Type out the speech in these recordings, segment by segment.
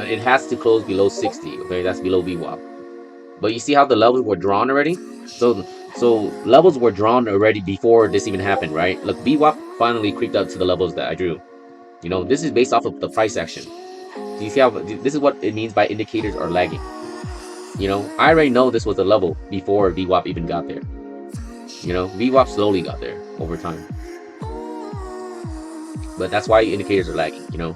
it has to close below 60. Okay, that's below VWAP. But you see how the levels were drawn already? So levels were drawn already before this even happened, right? Look, VWAP finally creeped up to the levels that I drew. You know, this is based off of the price action. Do you see how this is what it means by indicators are lagging? You know, I already know this was a level before VWAP even got there. You know, VWAP slowly got there over time. But that's why indicators are lagging, you know.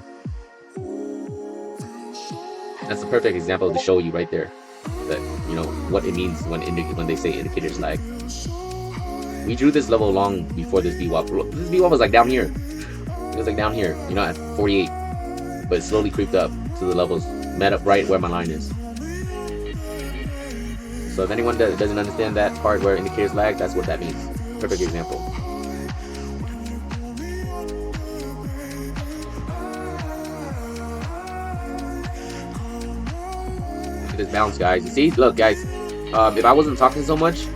That's a perfect example to show you right there that, you know, what it means when they say indicators lag. We drew this level long before this VWAP. This VWAP was like down here. It was like down here, you know, at 48. But it slowly creeped up to the levels, met up right where my line is. So if anyone doesn't understand that part where indicators lag, that's what that means. Perfect example. Look at this bounce, guys. You see? Look, guys. If I wasn't talking so much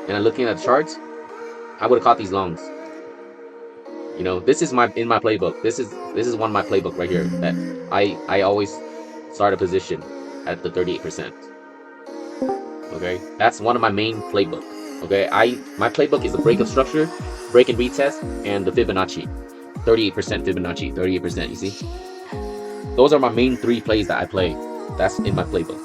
and I'm looking at the charts, I would have caught these longs. You know, this is in my playbook. This is one of my playbook right here that I always start a position at the 38%. Okay, that's one of my main playbook. Okay, my playbook is the break of structure, break and retest, and the Fibonacci. 38% Fibonacci, 38%. You see, those are my main 3 plays that I play. That's in my playbook,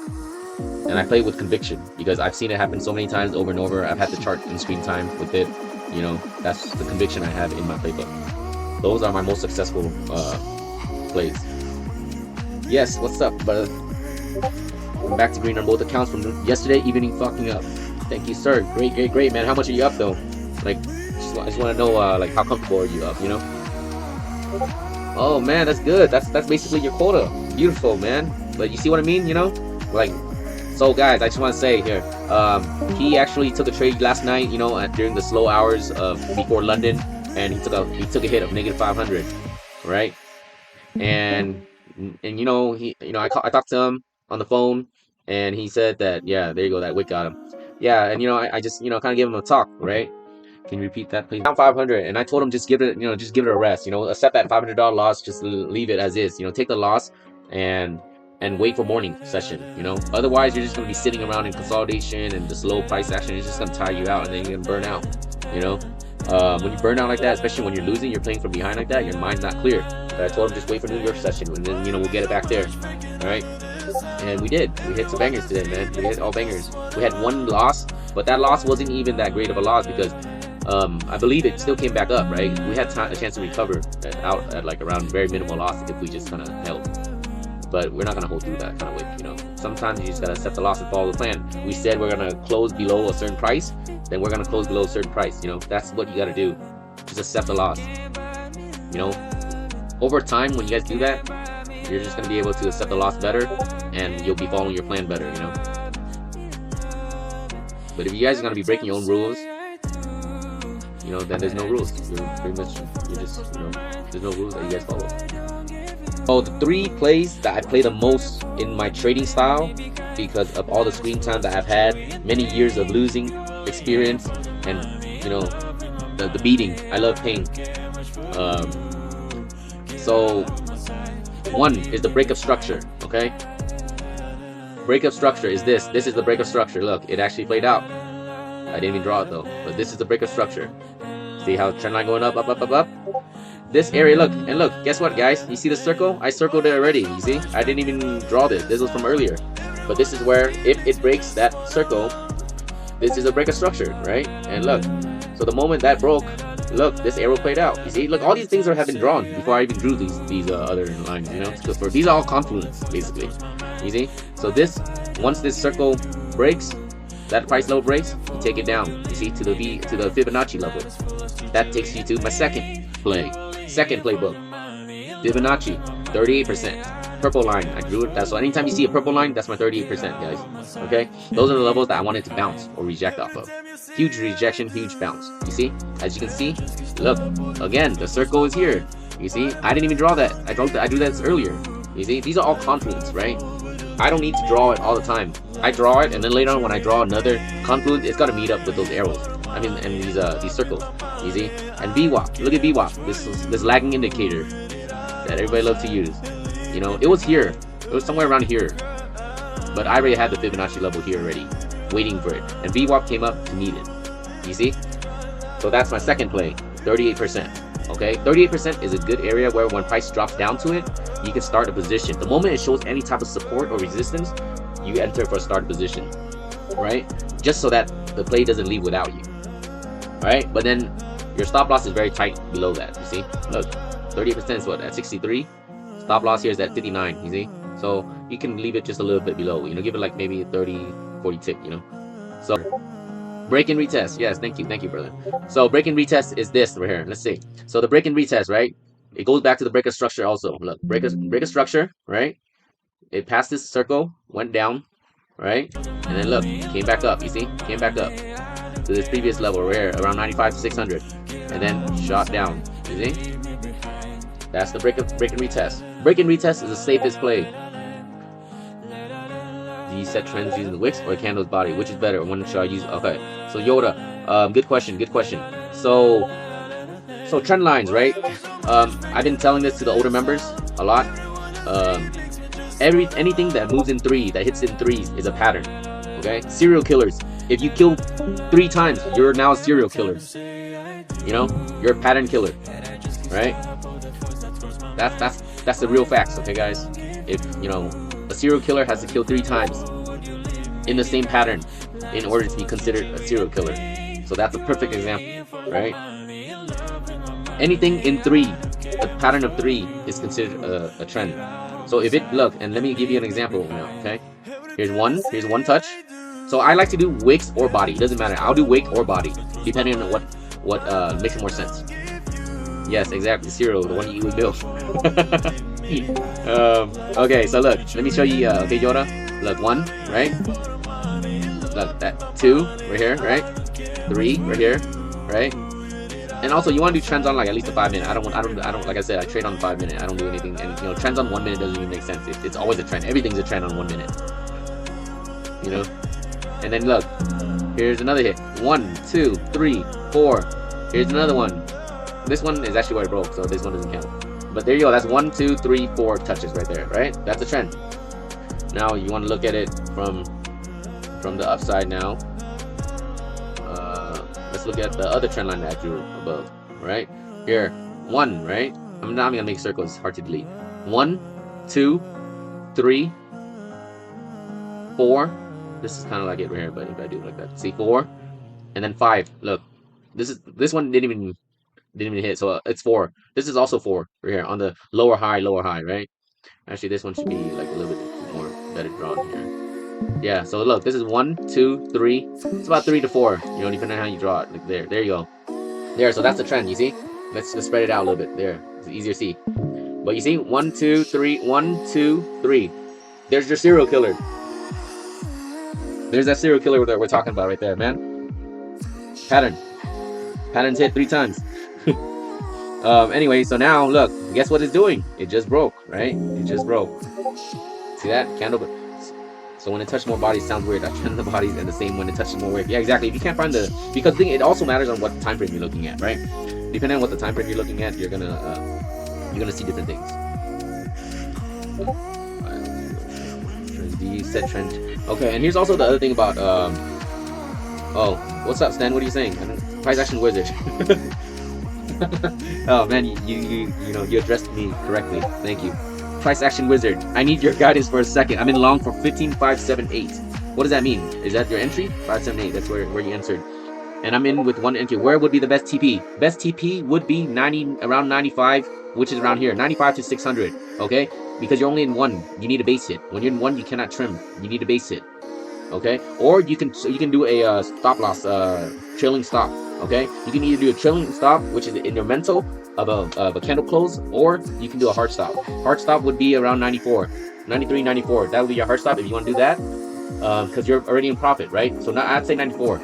and I play with conviction because I've seen it happen so many times over and over. I've had the chart and screen time with it. You know, that's the conviction I have in my playbook. Those are my most successful plays. Yes, what's up, brother? I'm back to green on both accounts from yesterday evening. Fucking up. Thank you, sir. Great, man. How much are you up though? Like, I just want to know, like, how comfortable are you up? You know? Oh man, that's good. That's basically your quota. Beautiful, man. But you see what I mean? You know, like. So guys, I just want to say here, he actually took a trade last night, you know, during the slow hours before London, and he took a hit of -500, right? And you know, I talked to him on the phone, and he said that, yeah, there you go, that wick got him. Yeah, and you know, I just, you know, kind of gave him a talk, right? Can you repeat that, please? Down 500, and I told him just give it, you know, just give it a rest, you know, accept that $500 loss, just leave it as is, you know, take the loss and wait for morning session, you know. Otherwise, you're just going to be sitting around in consolidation and the slow price action is just going to tire you out, and then you're going to burn out, you know. When you burn out like that, especially when you're losing, you're playing from behind like that, your mind's not clear. But I told him just wait for New York session, and then, you know, we'll get it back there. All right, and we did. We hit some bangers today, man. We hit all bangers. We had one loss, but that loss wasn't even that great of a loss because I believe it still came back up, right? We had a chance to recover out at like around very minimal loss if we just kind of held. But we're not going to hold through that kind of wick, you know. Sometimes you just got to accept the loss and follow the plan. We said we're going to close below a certain price, then we're going to close below a certain price, you know. That's what you got to do. Just accept the loss. You know, over time, when you guys do that, you're just going to be able to accept the loss better, and you'll be following your plan better, you know. But if you guys are going to be breaking your own rules, you know, then there's no rules. You're pretty much, you just, you know, there's no rules that you guys follow. So the 3 plays that I play the most in my trading style, because of all the screen time that I've had, many years of losing experience, and you know, the beating. I love pain. So 1 is the break of structure. Okay, break of structure is this. This is the break of structure. Look, it actually played out. I didn't even draw it though, but this is the break of structure. See how trend line going up, up, up, up, up. This area, look, and look, guess what, guys? You see the circle? I circled it already, you see? I didn't even draw this. This was from earlier. But this is where, if it breaks that circle, this is a break of structure, right? And look, so the moment that broke, look, this arrow played out. You see? Look, all these things have been drawn before I even drew these other lines, you know? So these are all confluence, basically. You see? So this, once this circle breaks, that price level breaks, you take it down, you see, to the Fibonacci level. That takes you to my second playbook, Fibonacci, 38%, purple line. I drew it. So anytime you see a purple line, that's my 38%, guys. Okay, those are the levels that I wanted to bounce or reject off of. Huge rejection, huge bounce. You see, as you can see, look again, the circle is here. You see, I didn't even draw that. I drew that earlier. You see, these are all confluence, right? I don't need to draw it all the time. I draw it, and then later on when I draw another confluence, it's got to meet up with those arrows. I mean, and these circles. You see? And VWAP. Look at VWAP. This lagging indicator that everybody loves to use. You know, it was here. It was somewhere around here. But I already had the Fibonacci level here already, waiting for it. And VWAP came up to meet it. You see? So that's my second play, 38%. Okay, 38% is a good area where when price drops down to it, you can start a position. The moment it shows any type of support or resistance, you enter for a start position, right? Just so that the play doesn't leave without you. All right, but then your stop loss is very tight below that. You see? Look, 38% is what, at 63? Stop loss here is at 59, you see? So you can leave it just a little bit below, you know, give it like maybe 30, 40 tick, you know? So break and retest. Yes, thank you, brother. So break and retest is this right here. Let's see. So the break and retest, right? It goes back to the breaker structure also. Look, breaker structure, right? It passed this circle, went down, right? And then look, came back up, you see? Came back up to this previous level right here, around 95 to 600. And then shot down, you see? That's the break and retest. Break and retest is the safest play. Do you set trends using the wicks or candle's body? Which is better? When should I use? Okay, so Yoda, good question. So trend lines, right? I've been telling this to the older members a lot. Anything that moves in 3, that hits in 3s is a pattern. Okay, serial killers. If you kill 3 times, you're now a serial killer. You know, you're a pattern killer, right? That's the real facts, okay, guys? If you know, a serial killer has to kill 3 times in the same pattern in order to be considered a serial killer. So that's a perfect example, right? Anything in 3, a pattern of 3 is considered a trend. So if it, look, and let me give you an example now, okay? Here's one touch. So I like to do wicks or body. It doesn't matter. I'll do wick or body, depending on what makes more sense. Yes, exactly. Serial, the one you eat with Bill. Okay, so look, let me show you. Okay, Yoda. Look, 1, right? Look, that 2 right here, right? 3 right here, right? And also, you want to do trends on like at least a 5 minute. I don't. Like I said, I trade on 5 minute. I don't do anything. And you know, trends on 1 minute doesn't even make sense. It's always a trend. Everything's a trend on 1 minute. You know. And then look, here's another hit. 1, 2, 3, 4. Here's another one. This one is actually where it broke, so this one doesn't count. But there you go. That's 1, 2, 3, 4 touches right there, right? That's a trend. Now you want to look at it from the upside now. Let's look at the other trend line that I drew above, right? Here, 1, right? I'm not gonna make circles. It's hard to delete. 1, 2, 3, 4. This is kind of like it right here, but if I do it like that, see 4, and then 5. Look, this one didn't even hit, so it's 4. This is also 4 right here on the lower high, right? Actually, this one should be like a little bit more better drawn here. Yeah, so look, this is 1, 2, 3. It's about 3 to 4, you know, depending on how you draw it. Like there you go. There, so that's the trend, you see? Let's just spread it out a little bit. There, it's easier to see. But you see, 1, 2, 3, 1, 2, 3. There's your serial killer. There's that serial killer that we're talking about right there, man. Patterns hit 3 times. Anyway, so now look, guess what it's doing? It just broke, right? It just broke. See that candle? So when it touches more bodies, sounds weird. I trend the bodies and the same when it touches more weight. Yeah, exactly. If you can't find because it also matters on what time frame you're looking at, right? Depending on what the time frame you're looking at, you're gonna see different things. Set trend. Okay, and here's also the other thing about oh, what's up, Stan? What are you saying? Price action wizard. Oh man, you know, you addressed me correctly. Thank you. Price action wizard. I need your guidance for a second. I'm in long for 15,578. What does that mean? Is that your entry? 578. That's where you entered. And I'm in with 1 entry. Where would be the best TP? Best TP would be around 95, which is around here, 95 to 600. Okay, because you're only in 1. You need a base hit. When you're in 1, you cannot trim. You need a base hit. Okay, or you can do a stop loss, trailing stop. Okay, you can either do a trailing stop, which is in your mental of a candle close, or you can do a hard stop. Hard stop would be around 94, 93, 94. That would be your hard stop if you want to do that, because you're already in profit, right? So now I'd say 94.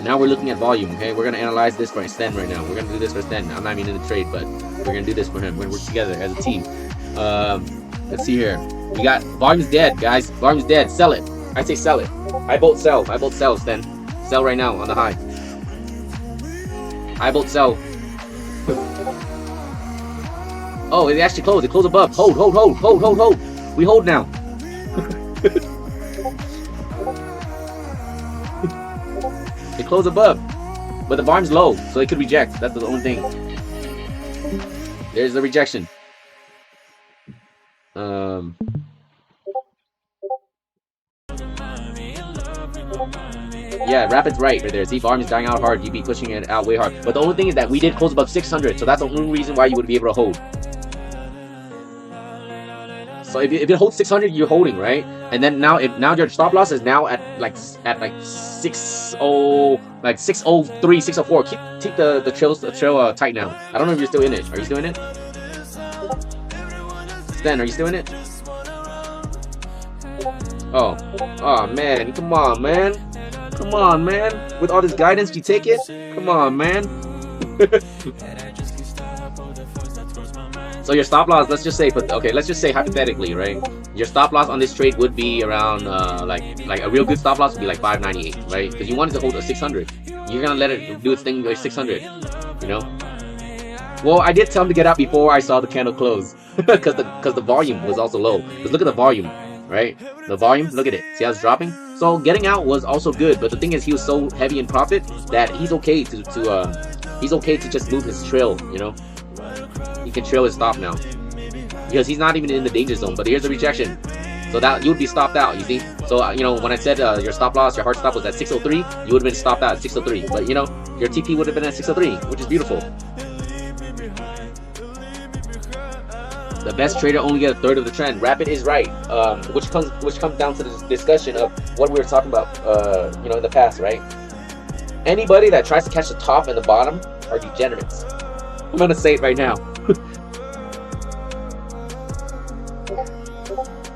Now we're looking at volume. Okay, we're gonna analyze this for Sten right now. We're gonna do this for Sten. I'm not even in the trade, but we're gonna do this for him. We're gonna work together as a team. Let's see here. We got volume's dead, guys. Volume's dead. Sell it. I say sell it. I both sell, Sten. Sell right now on the high. I both sell. Oh, it actually closed. It closed above. Hold. We hold now. It closed above, but the volume's low, so it could reject. That's the only thing. There's the rejection. Yeah, Rapid's right there. See, volume is dying out hard. You'd be pushing it out way hard. But the only thing is that we did close above 600, so that's the only reason why you would be able to hold. So if it holds 600, you're holding, right? And then now your stop loss is now at like 60, like 603, 604. Keep the trail tight now. I don't know if you're still in it. Are you still in it? Stan, are you still in it? Oh man, come on, man. Come on, man. With all this guidance, you take it? Come on, man. So your stop loss, let's just say, let's just say hypothetically, right? Your stop loss on this trade would be around, like a real good stop loss would be like 598, right? Because you wanted to hold a 600. You're gonna let it do its thing with 600, you know? Well, I did tell him to get out before I saw the candle close, because the volume was also low. Because look at the volume, right? The volume, look at it. See how it's dropping? So getting out was also good, but the thing is, he was so heavy in profit that he's okay to just move his trail, you know? He can trail his stop now because he's not even in the danger zone. But here's the rejection, so that you would be stopped out. You see, so you know when I said your stop loss, your hard stop was at 603, you would have been stopped out at 603. But you know your TP would have been at 603, which is beautiful. The best trader only get a third of the trend. Rapid is right, which comes down to the discussion of what we were talking about, you know, in the past, right? Anybody that tries to catch the top and the bottom are degenerates. I'm gonna say it right now.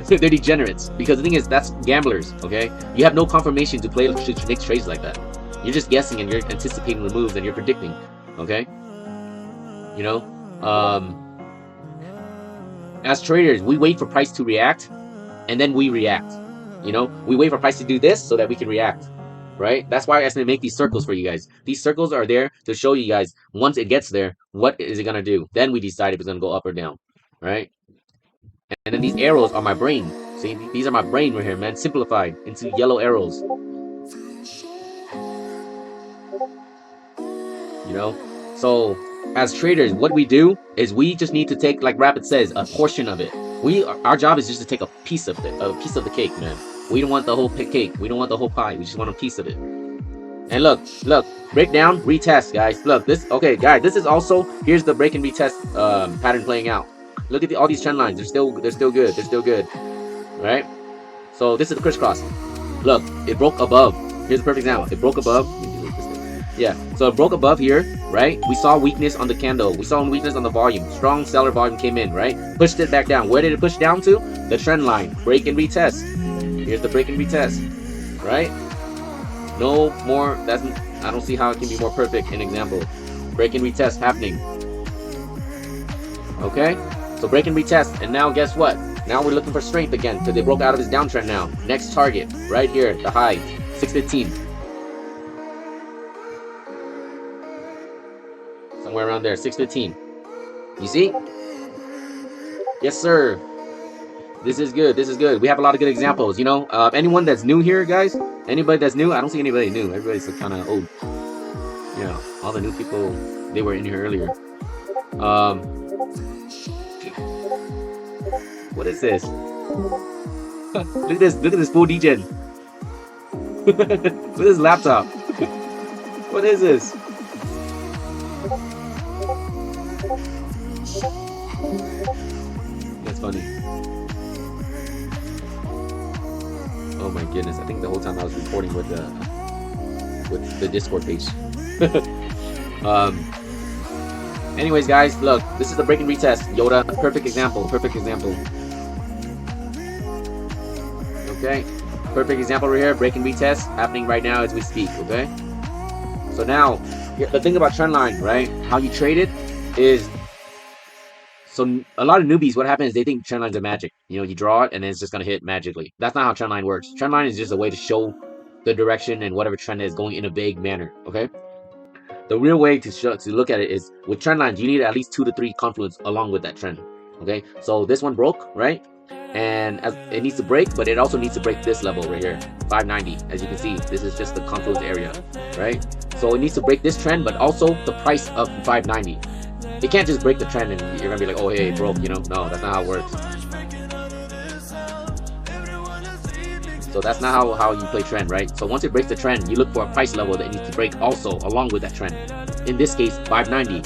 They're degenerates because the thing is, that's gamblers. Okay, you have no confirmation to play next trades like that. You're just guessing and you're anticipating the moves and you're predicting. Okay, you know, as traders, we wait for price to react, and then we react. You know, we wait for price to do this so that we can react. Right? That's why I asked me to make these circles for you guys. These circles are there to show you guys once it gets there, what is it gonna do? Then we decide if it's gonna go up or down. Right? And then these arrows are my brain. See, these are my brain right here, man. Simplified into yellow arrows. You know? So as traders, what we do is we just need to take, like Rapid says, a portion of it. Our job is just to take a piece of it, a piece of the cake, man. We don't want the whole cake. We don't want the whole pie. We just want a piece of it. And look, break down, retest, guys. Look, okay, guys. This is also, here's the break and retest pattern playing out. Look at all these trend lines. They're still good. They're still good. All right. So this is the crisscross. Look, it broke above. Here's a perfect example. It broke above. Yeah. So it broke above here, right? We saw weakness on the candle. We saw weakness on the volume. Strong seller volume came in, right? Pushed it back down. Where did it push down to? The trend line. Break and retest. Here's the break and retest, right? No more. I don't see how it can be more perfect. An example. Break and retest happening. Okay. So break and retest, and now guess what? Now we're looking for strength again because they broke out of his downtrend now. Next target, right here, the high, 615. Somewhere around there, 615. You see? Yes, sir. This is good. This is good. We have a lot of good examples. You know, anyone that's new here, guys? Anybody that's new? I don't see anybody new. Everybody's kind of old. Yeah, all the new people, they were in here earlier. What is this? Look at this. Look at this full degen. Look at this laptop. What is this? That's funny. Oh my goodness! I think the whole time I was recording with the Discord page. Anyways, guys, look. This is the break and retest. Yoda, perfect example. Perfect example. Okay, perfect example right here. Break and retest happening right now as we speak. Okay. So now, the thing about trendline, right? How you trade it is. So a lot of newbies, what happens is they think trendlines are magic. You know, you draw it and then it's just gonna hit magically. That's not how trendline works. Trendline is just a way to show the direction and whatever trend is going in a vague manner. Okay. The real way to look at it is with trend lines, you need at least 2 to 3 confluence along with that trend. Okay. So this one broke, right? and it needs to break, but it also needs to break this level right here, 590. As you can see, this is just the confluence area, right? So it needs to break this trend, but also the price of 590. It can't just break the trend and you're gonna be like, oh hey, it broke, you know? No, that's not how it works. So that's not how you play trend, right? So once it breaks the trend, you look for a price level that needs to break also along with that trend. In this case, 590,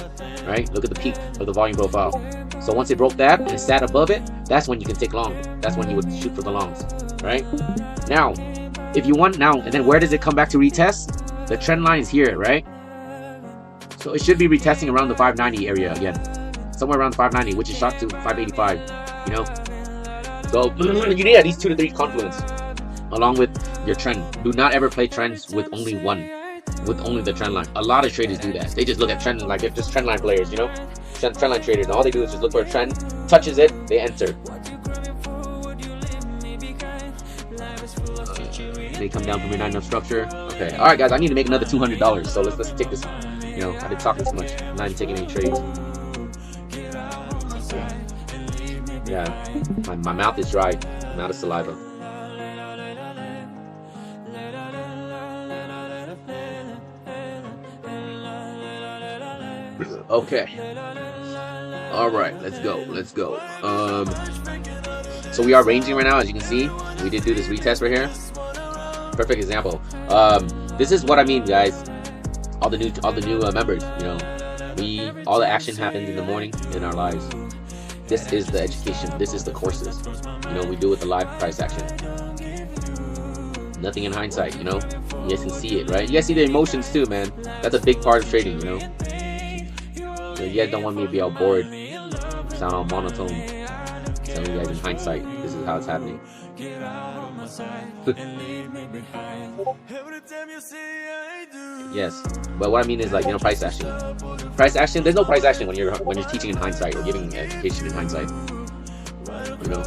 right? Look at the peak of the volume profile. So once it broke that and it sat above it, that's when you can take long. That's when you would shoot for the longs, right? Now, if you want now, and then where does it come back to retest? The trend line is here, right? So it should be retesting around the 590 area again. Somewhere around 590, which is shot to 585, you know? So you need at least 2 to 3 confluence along with your trend. Do not ever play trends with only one, with only the trend line. A lot of traders do that. They just look at trend, like they're just trend line players, you know? Trend line traders. And all they do is just look for a trend, touches it, they enter. They come down from your 9 structure. Okay, all right, guys. I need to make another $200. So let's take this. You know, I've been talking too much. I'm not even taking any trades. Yeah, my mouth is dry. I'm out of saliva. Okay. All right, let's go. So we are ranging right now, as you can see. We did do this retest right here. Perfect example. This is what I mean, guys. All the new members. You know, all the action happens in the morning in our lives. This is the education. This is the courses. You know, we do with the live price action. Nothing in hindsight. You know, you guys can see it, right? You guys see the emotions too, man. That's a big part of trading. You know. You guys don't want me to be all bored, sound all monotone. Telling you guys in hindsight, this is how it's happening. Yes, but what I mean is, like, you know, price action. Price action. There's no price action when you're teaching in hindsight or giving education in hindsight. You know,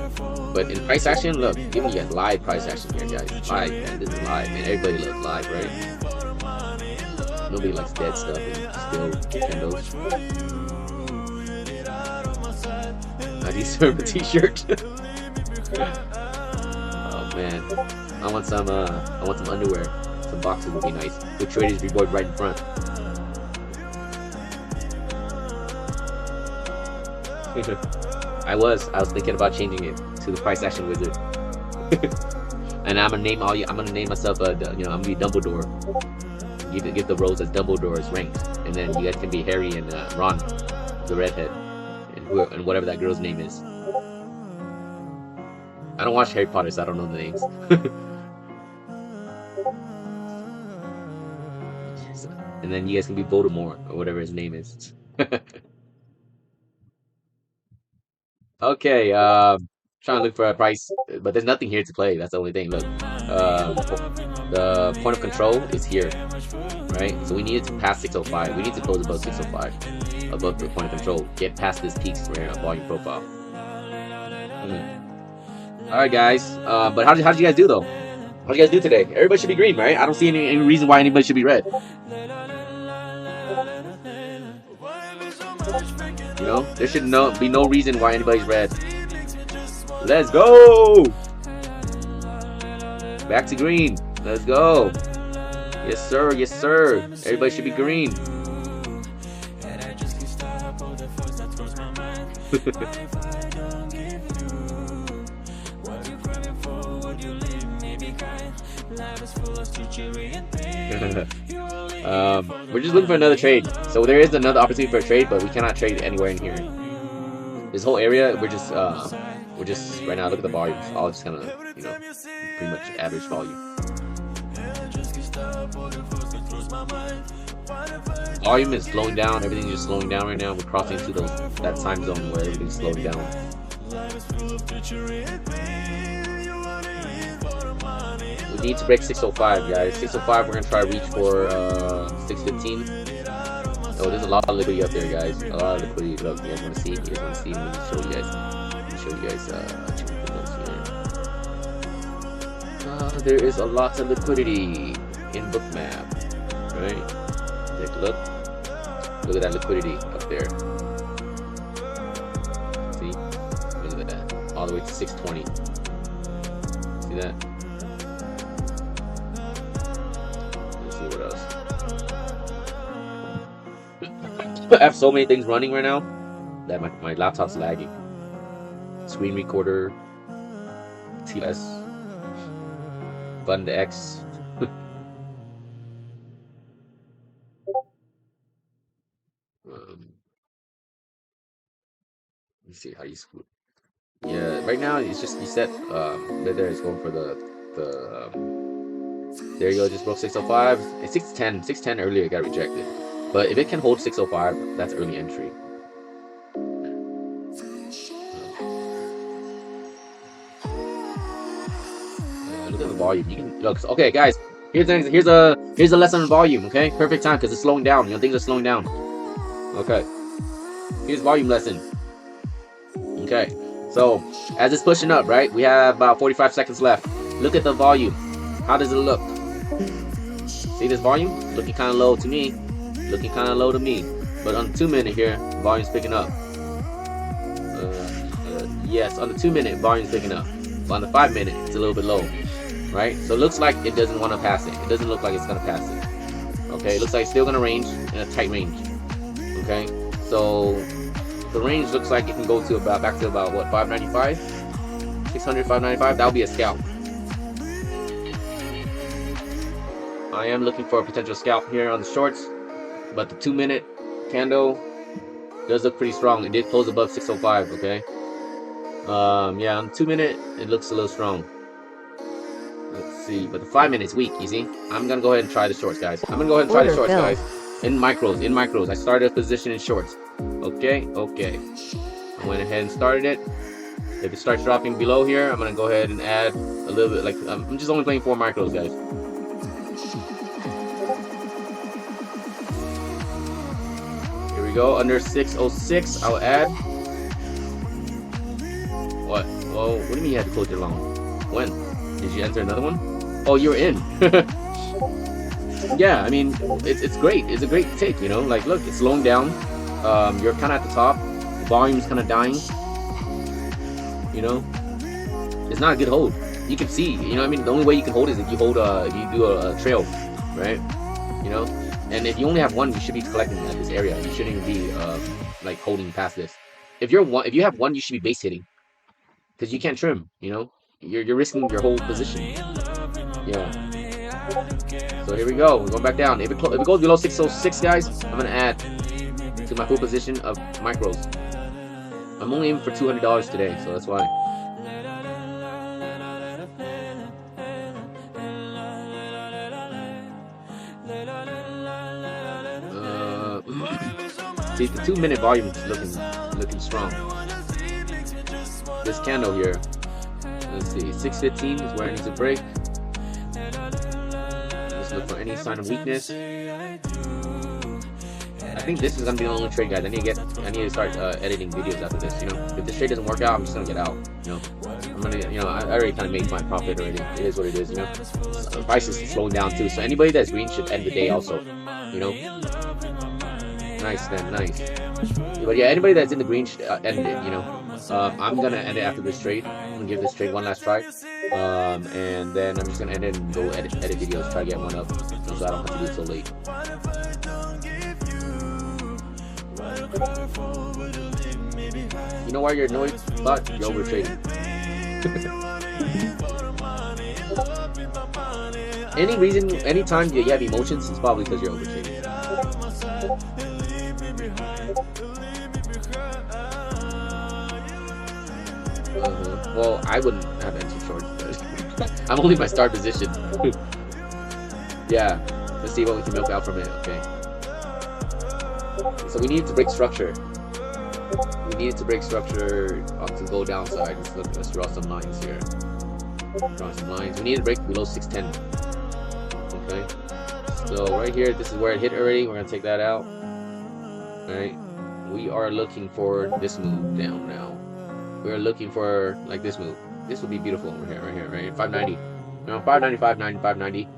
but in price action, look, giving you a live price action here, guys. Live, man. This is live, man. Everybody loves live, right? Nobody likes dead stuff and still candles. I deserve a t-shirt. Oh man, I want some underwear. Some boxes would be nice. With traders Reborn right in front. I was thinking about changing it to the price action wizard. And I'm gonna name myself I'm gonna be Dumbledore. Give the roles as Dumbledore's ranked, and then you guys can be Harry and Ron, the redhead, and whatever that girl's name is. I don't watch Harry Potter, so I don't know the names. And then you guys can be Voldemort or whatever his name is. Okay, trying to look for a price, but there's nothing here to play. That's the only thing. Look, the point of control is here, right? So we needed to pass 605. We need to close above 605, above the point of control. Get past this peak right now, volume profile. All right, guys. But how did you guys do though? How did you guys do today? Everybody should be green, right? I don't see any reason why anybody should be red. You know, there should be no reason why anybody's red. Let's go! Back to green. Let's go. Yes, sir. Yes, sir. Everybody should be green. We're just looking for another trade. So there is another opportunity for a trade, but we cannot trade anywhere in here. This whole area, we're just right now. Look at the volumes. All just kind of, you know, pretty much average volume. Volume is slowing down. Everything's just slowing down right now. We're crossing into that time zone where everything's slowing down. We need to break 605, guys. 605. We're gonna try to reach for 615. Oh, there's a lot of liquidity up there, guys. A lot of liquidity. Look, you guys want to see? You guys want to see? Let me show you guys. Let me show you guys. There is a lot of liquidity in Bookmap, right? Take a look. Look at that liquidity up there. See? Look at that. All the way to 620. See that? Let's see what else. I have so many things running right now that my laptop's lagging. Screen recorder, TLS, button to X. Let's see how you screw. Yeah, right now it's just you set. Right there, it's going for the. There you go, just broke 605. It's 610. 610 earlier got rejected, but if it can hold 605, that's early entry. Look at the volume. You can look. Okay, guys. Here's a lesson on volume. Okay, perfect time because it's slowing down. You know, things are slowing down. Okay. Here's volume lesson. Okay. So as it's pushing up, right? We have about 45 seconds left. Look at the volume. How does it look? See this volume? Looking kind of low to me. Looking kind of low to me. But on the 2 minute here, volume's picking up. Yes, on the 2 minute, volume's picking up. But on the 5 minute, it's a little bit low. Right? So it looks like it doesn't want to pass it. It doesn't look like it's going to pass it. Okay, it looks like it's still going to range in a tight range. Okay, so the range looks like it can go to about back to about what, 595? 600, 595? That'll be a scalp. I am looking for a potential scalp here on the shorts, but the 2 minute candle does look pretty strong. It did close above 605. Okay, yeah, on the 2 minute it looks a little strong. Let's see, but the 5 minute is weak. You see, I'm gonna go ahead and try the shorts, guys. I'm gonna go ahead and try the shorts, guys. In micros. I started a position in shorts. Okay. I went ahead and started it. If it starts dropping below here, I'm gonna go ahead and add a little bit. Like I'm just only playing 4 micros, guys. Here we go. Under 606, I'll add. What? Well, what do you mean you had to close your long? When? Did you enter another one? Oh, you're in. Yeah, I mean, it's great. It's a great take, you know. Like, look, it's slowing down. You're kind of at the top. The volume's kind of dying. You know, it's not a good hold. You can see, you know, I mean, the only way you can hold is if you hold if you do a trail, right? You know, and if you only have one, you should be collecting at this area. You shouldn't even be like holding past this. If you have one, you should be base hitting, because you can't trim. You know, you're risking your whole position. Yeah. So here we go. We're going back down. If it goes below 606, guys, I'm gonna add to my full position of micros. I'm only aiming for $200 today, so that's why. See, the 2 minute volume is looking strong. This candle here. Let's see, 615 is where it needs to break. Look for any sign of weakness. I think this is gonna be the only trade, guys. I need to start editing videos after this. You know, if this trade doesn't work out, I'm just gonna get out. You know, I'm gonna, you know, I already kind of made my profit already. It is what it is. You know, the price is slowing down too. So anybody that's green should end the day also. You know, nice then, nice. But yeah, anybody that's in the green should end it. You know, I'm gonna end it after this trade. I'm gonna give this trade one last try. And then I'm just gonna end it and go edit videos, try to get one up, so I don't have to do it so late. You know why you're annoyed? But you're over trading. Any reason, anytime you have emotions, it's probably because you're over trading. Well, I wouldn't have entered short. I'm only my start position. Yeah, let's see what we can milk out from it. Okay. So we need to break structure. We need to break structure to go downside. Let's draw some lines here. Draw some lines. We need to break below 610. Okay. So right here, this is where it hit already. We're gonna take that out. All right. We are looking for this move down now. We're looking for like this move. This would be beautiful over here, right? 590. No, 595, 590.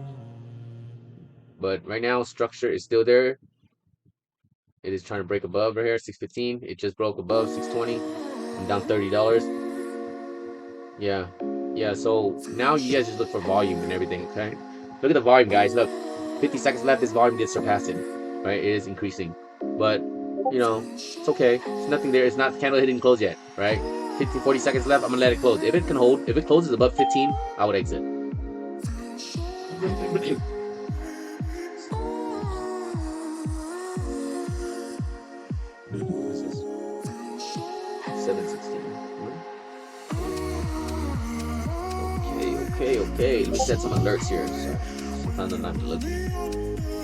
But right now, structure is still there. It is trying to break above right here, 615. It just broke above 620. I'm down $30. Yeah. Yeah, so now you guys just look for volume and everything, okay? Look at the volume, guys. Look, 50 seconds left. This volume did surpass it, right? It is increasing. But, you know, it's okay. There's nothing there. It's not, the candle didn't close yet, right? 50, 40 seconds left. I'm going to let it close. If it can hold, if it closes above 15, I would exit. This is 716. Okay. Let me set some alerts here. So sometimes I'm not looking.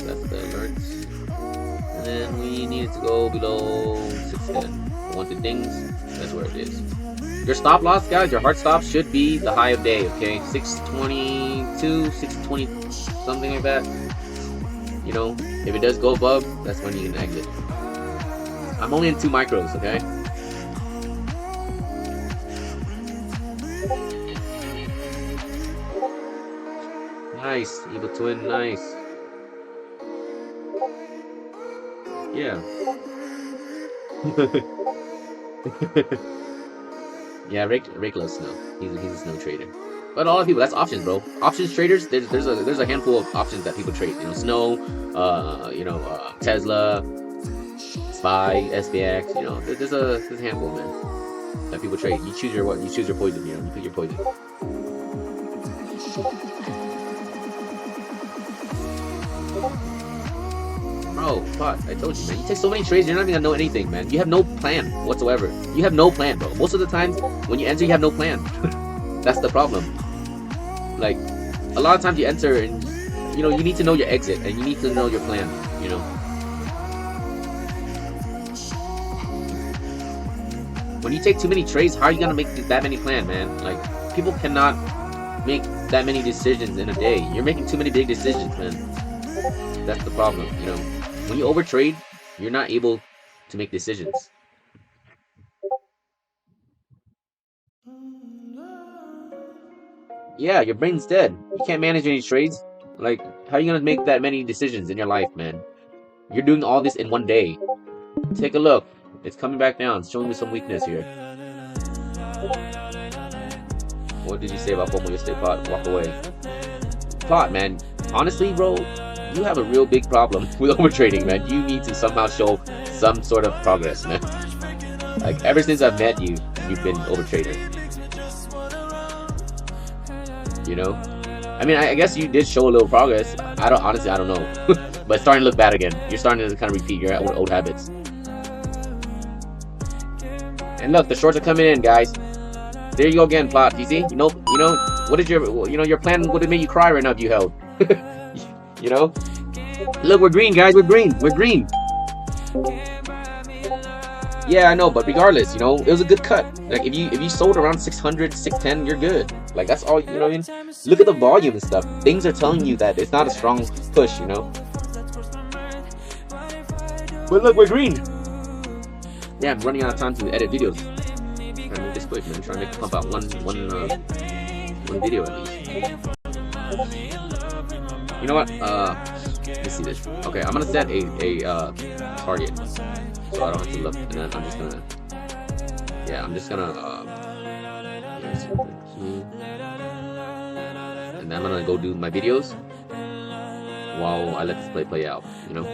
That's the alerts. And then we need it to go below 610. I want the dings. That's where it is. Your stop loss, guys, your hard stop should be the high of day, okay? 622, 620, something like that. You know, if it does go above, that's when you can exit. I'm only in 2 micros, okay? Nice, evil twin, nice. Yeah. Yeah, Rick loves snow. He's a snow trader. But a lot of people, that's options, bro. Options traders, there's a handful of options that people trade. You know, snow, Tesla, SPY, SPX. You know, there's a handful, man, that people trade. You choose your poison. You know, you pick your poison. Bro, fuck, I told you, man. You take so many trades, you're not even gonna know anything, man. You have no plan whatsoever. You have no plan, bro. Most of the times, when you enter, you have no plan. That's the problem. Like, a lot of times you enter and, you know, you need to know your exit, and you need to know your plan, you know. When you take too many trades, how are you gonna make that many plans, man? Like, people cannot make that many decisions in a day. You're making too many big decisions, man. That's the problem, you know. When you overtrade, you're not able to make decisions. Yeah, your brain's dead. You can't manage any trades. Like, how are you gonna make that many decisions in your life, man? You're doing all this in one day. Take a look. It's coming back down. It's showing me some weakness here. What did you say about FOMO yesterday, Pot? Walk away. Pot, man. Honestly, bro, you have a real big problem with overtrading, man. You need to somehow show some sort of progress, man. Like, ever since I've met you, you've been overtrading. You know? I mean, I guess you did show a little progress. Honestly, I don't know. But it's starting to look bad again. You're starting to kind of repeat your old habits. And look, the shorts are coming in, guys. There you go again, Plot. You see? You know, what is your plan would have made you cry right now if you held. You know? Look, we're green, guys. We're green. Yeah, I know, but regardless, you know, it was a good cut. Like, if you sold around 600, 610, you're good. Like, that's all, you know what I mean? Look at the volume and stuff. Things are telling you that it's not a strong push, you know? But look, we're green. Yeah, I'm running out of time to edit videos. I'm trying to make this quick, man. I'm trying to pump out one video at least. You know what? Let's see this. Okay, I'm gonna set a target, so I don't have to look, and then I'm just gonna and then I'm gonna go do my videos while I let this play out. You know.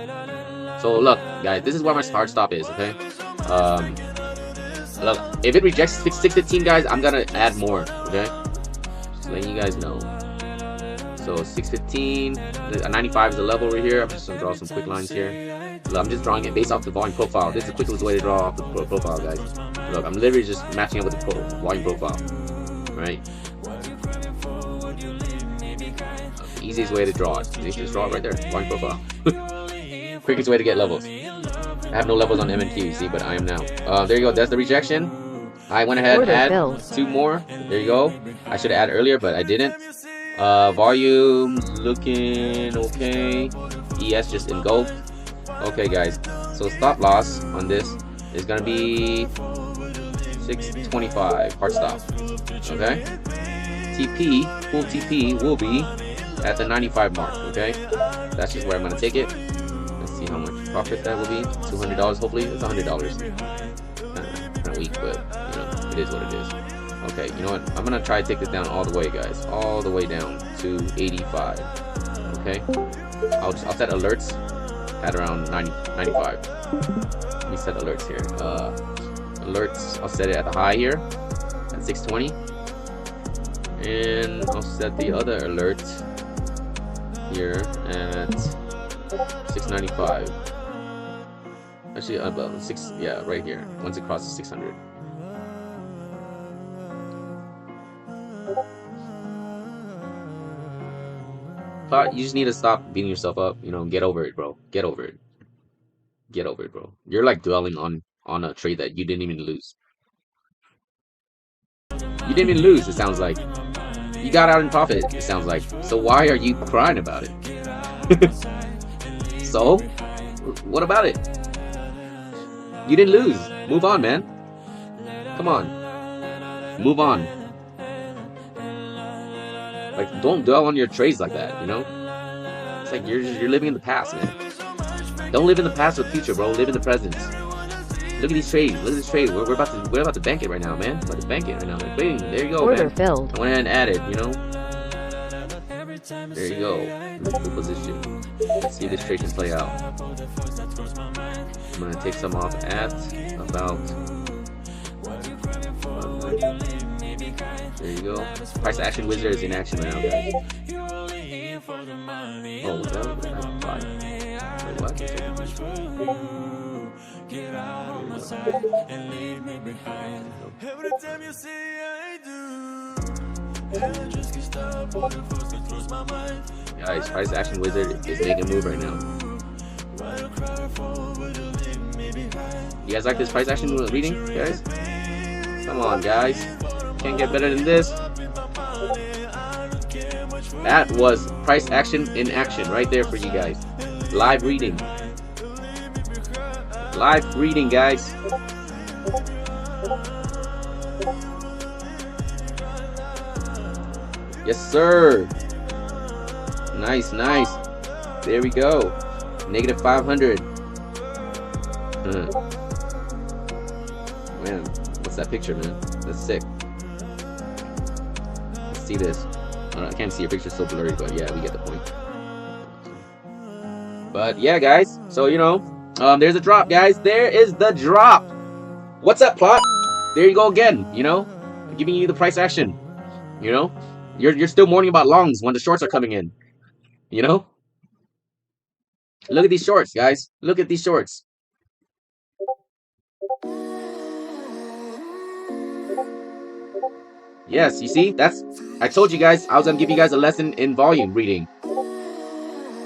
So look, guys, this is where my hard stop is. Okay. Look, if it rejects 615, guys, I'm gonna add more. Okay. Just letting you guys know. So 615, 95 is the level right here. I'm just gonna draw some quick lines here. Look, I'm just drawing it based off the volume profile. This is the quickest way to draw off the profile, guys. Look, I'm literally just matching up with the volume profile, right? The easiest way to draw it. You just draw it right there, volume profile. Quickest way to get levels. I have no levels on MNQ, you see, but I am now. There you go. That's the rejection. I went ahead and add 2 more. There you go. I should have added earlier, but I didn't. Volume looking okay. ES just engulfed. Okay, guys. So stop loss on this is gonna be 625 hard stop. Okay. TP, full TP will be at the 95 mark. Okay. That's just where I'm gonna take it. Let's see how much profit that will be. $200. Hopefully, it's $100. Kind of weak, but you know, it is what it is. Okay, you know what? I'm gonna try to take this down all the way, guys. All the way down to 85. Okay? I'll set alerts at around 95. Let me set alerts here. Alerts, I'll set it at the high here at 620. And I'll set the other alert here at 695. Actually, about 6, yeah, right here. Once it crosses 600. But you just need to stop beating yourself up. You know, get over it, bro. Get over it. Get over it, bro. You're like dwelling on a trade that you didn't even lose. You didn't even lose. It sounds like you got out in profit. It sounds like. So why are you crying about it? So, what about it? You didn't lose. Move on, man. Come on. Move on. Like, don't dwell on your trades like that, you know? It's like you're living in the past, man. Don't live in the past or future, bro. Live in the present. Look at these trades. Look at this trade. We're about to bank it right now, man. We're about to bank it right now. Like, bing, there you go, Order man. filled. I went ahead and added, you know? There you go. Full position. Let's see if this trade can play out. I'm gonna take some off at about. There you go. Price action wizard is in action right now, guys. Oh, was that? Wait, what? Guys, price action wizard is making a move right now. You guys like this price action reading, guys? Come on, guys. Can't get better than this. That was price action in action right there for you guys. Live reading. Live reading, guys. Yes, sir. Nice, nice. There we go. Negative 500. Man, what's that picture, man? That's sick. Let's see this. I can't see your picture, so blurry, but yeah, we get the point. But yeah, guys. So you know, there's a drop, guys. There is the drop. What's up, plot? There you go again. You know, giving you the price action. You know, you're still mourning about longs when the shorts are coming in. You know, look at these shorts, guys. Look at these shorts. Yes, you see, I told you guys I was gonna give you guys a lesson in volume reading.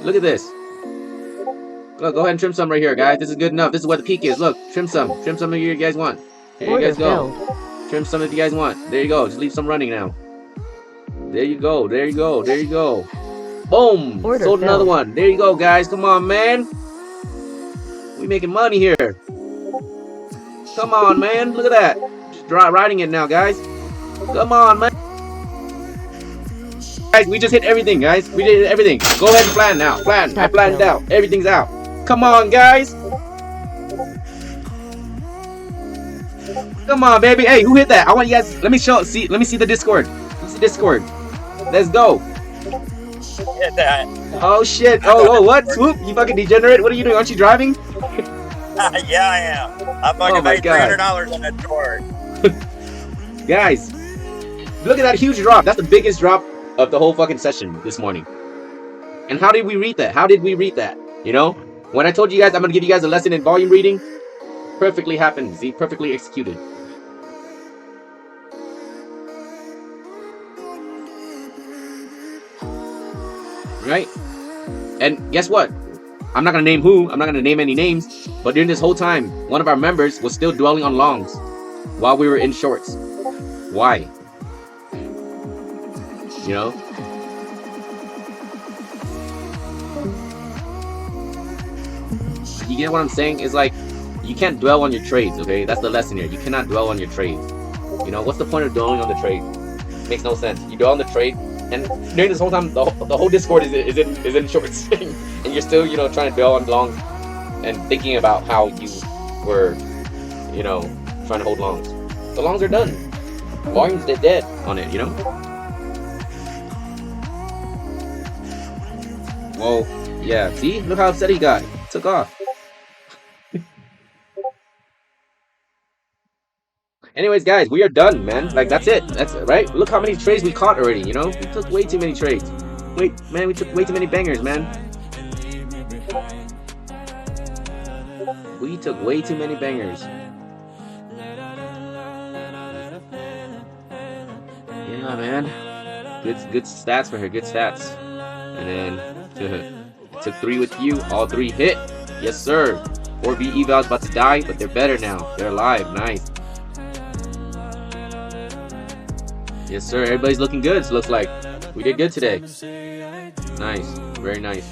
Look at this. Look, go ahead and trim some right here, guys. This is good enough. This is where the peak is. Look, trim some if you guys want. Here you guys go. Trim some if you guys want. There you go. Just leave some running now. There you go. There you go. There you go. Boom! Sold another one. There you go, guys. Come on, man. We making money here. Come on, man. Look at that. Just riding it now, guys. Come on, man. Guys, we just hit everything, guys. We did everything. Go ahead and plan now. Plan. I planned it out. Everything's out. Come on, guys. Come on, baby. Hey, who hit that? I want you guys. Let me see the Discord. Let's see Discord. Let's go. Hit that. Oh shit. Oh, what? Swoop, you fucking degenerate. What are you doing? Aren't you driving? Yeah, I am. I fucking made $300 on that short. Guys, look at that huge drop. That's the biggest drop of the whole fucking session this morning. And how did we read that? How did we read that? You know, when I told you guys I'm gonna give you guys a lesson in volume reading, perfectly happened. See, perfectly executed. Right? And guess what? I'm not gonna name who. I'm not gonna name any names. But during this whole time, one of our members was still dwelling on longs while we were in shorts. Why? You know? You get what I'm saying? It's like, you can't dwell on your trades, okay? That's the lesson here. You cannot dwell on your trades. You know, what's the point of dwelling on the trade? Makes no sense. You dwell on the trade, and during this whole time, the whole Discord is in shorts. And you're still, you know, trying to dwell on longs and thinking about how you were, you know, trying to hold longs. The longs are done. volumes they're dead on it, you know. Well, yeah. See, look how upset he got. Took off. Anyways, guys, we are done, man. Like that's it. That's it, right. Look how many trades we caught already. You know, we took way too many trades. Wait, man, we took way too many bangers, man. We took way too many bangers. Yeah, man. Good stats for her. Good stats. And then took 3 with you. All 3 hit. Yes, sir. 4V evals about to die, but they're better now. They're alive. Nice. Yes, sir. Everybody's looking good. So looks like we did good today. Nice. Very nice.